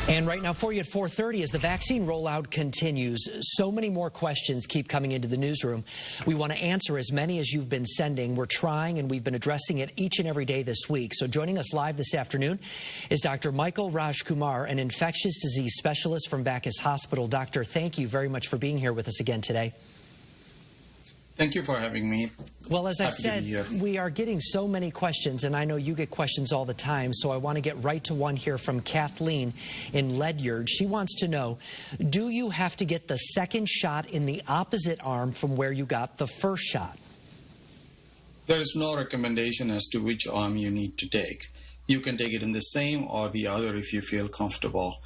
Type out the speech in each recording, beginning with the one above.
And right now for you at 4:30 as the vaccine rollout continues, so many more questions keep coming into the newsroom. We want to answer as many as you've been sending. We're trying, and we've been addressing it each and every day this week. So joining us live this afternoon is Dr. Michael Rajkumar, an infectious disease specialist from Backus Hospital. Doctor, thank you very much for being here with us again today. Thank you for having me. Well, as I said, we are getting so many questions, and I know you get questions all the time, so I want to get right to one here from Kathleen in Ledyard. She wants to know, do you have to get the second shot in the opposite arm from where you got the first shot? There is no recommendation as to which arm you need to take. You can take it in the same or the other if you feel comfortable.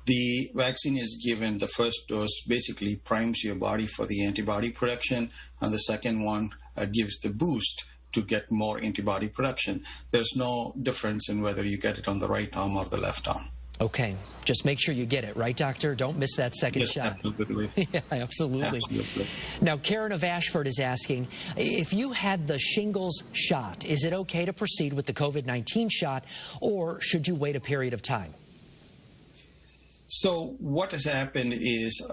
The vaccine is given, the first dose basically primes your body for the antibody production, and the second one gives the boost to get more antibody production. There's no difference in whether you get it on the right arm or the left arm. Okay. Just make sure you get it, right, doctor? Don't miss that second shot. Absolutely. Yeah, absolutely. Now, Karen of Ashford is asking, if you had the shingles shot, is it okay to proceed with the COVID-19 shot, or should you wait a period of time? So what has happened is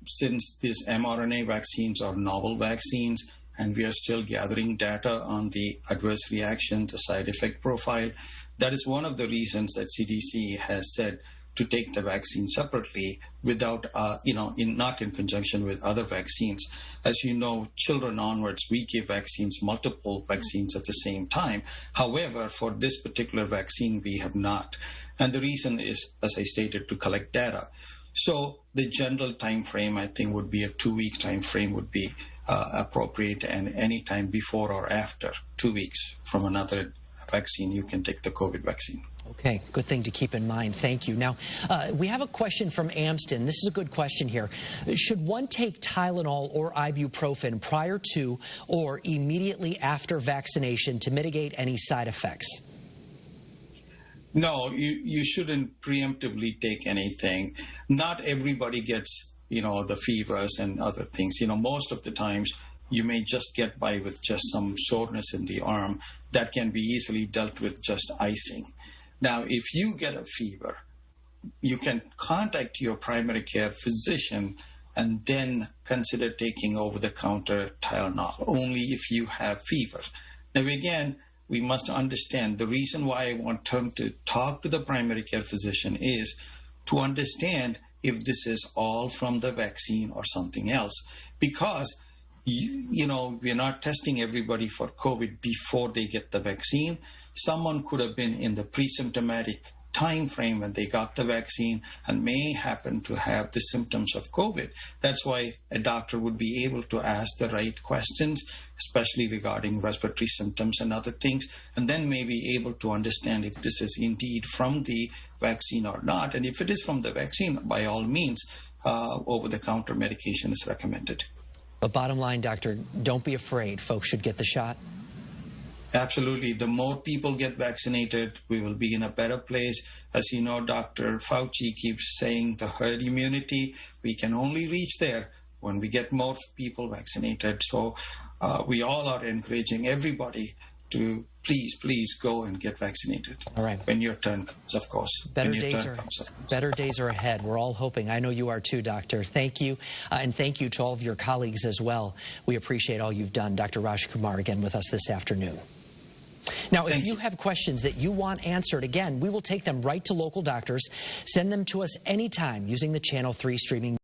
since these mRNA vaccines are novel vaccines and we are still gathering data on the adverse reaction, the side effect profile, that is one of the reasons that CDC has said to take the vaccine separately without, not in conjunction with other vaccines. As you know, children onwards, we give vaccines, multiple vaccines at the same time. However, for this particular vaccine, we have not. And the reason is, as I stated, to collect data. So the general time frame, I think, would be a 2-week time frame would be appropriate, and any time before or after 2 weeks from another vaccine, you can take the COVID vaccine. Okay, good thing to keep in mind. Thank you. Now, we have a question from Amston. This is a good question here. Should one take Tylenol or ibuprofen prior to or immediately after vaccination to mitigate any side effects? No, you shouldn't preemptively take anything. Not everybody gets, the fevers and other things. Most of the times you may just get by with just some soreness in the arm that can be easily dealt with just icing. Now, if you get a fever, you can contact your primary care physician and then consider taking over-the-counter Tylenol, only if you have fever. Now, again, we must understand the reason why I want them to talk to the primary care physician is to understand if this is all from the vaccine or something else. Because, we're not testing everybody for COVID before they get the vaccine. Someone could have been in the pre-symptomatic time frame when they got the vaccine and may happen to have the symptoms of COVID. That's why a doctor would be able to ask the right questions, especially regarding respiratory symptoms and other things, and then may be able to understand if this is indeed from the vaccine or not. And if it is from the vaccine, by all means, over-the-counter medication is recommended. But bottom line, doctor, don't be afraid. Folks should get the shot. Absolutely. The more people get vaccinated, we will be in a better place. As you know, Dr. Fauci keeps saying the herd immunity. We can only reach there when we get more people vaccinated. So we all are encouraging everybody to please go and get vaccinated. All right. When your turn comes, of course. Better days are ahead. We're all hoping. I know you are too, doctor. Thank you. And thank you to all of your colleagues as well. We appreciate all you've done. Dr. Rajkumar again with us this afternoon. Now, if you have questions that you want answered, again, we will take them right to local doctors. Send them to us anytime using the Channel 3 streaming.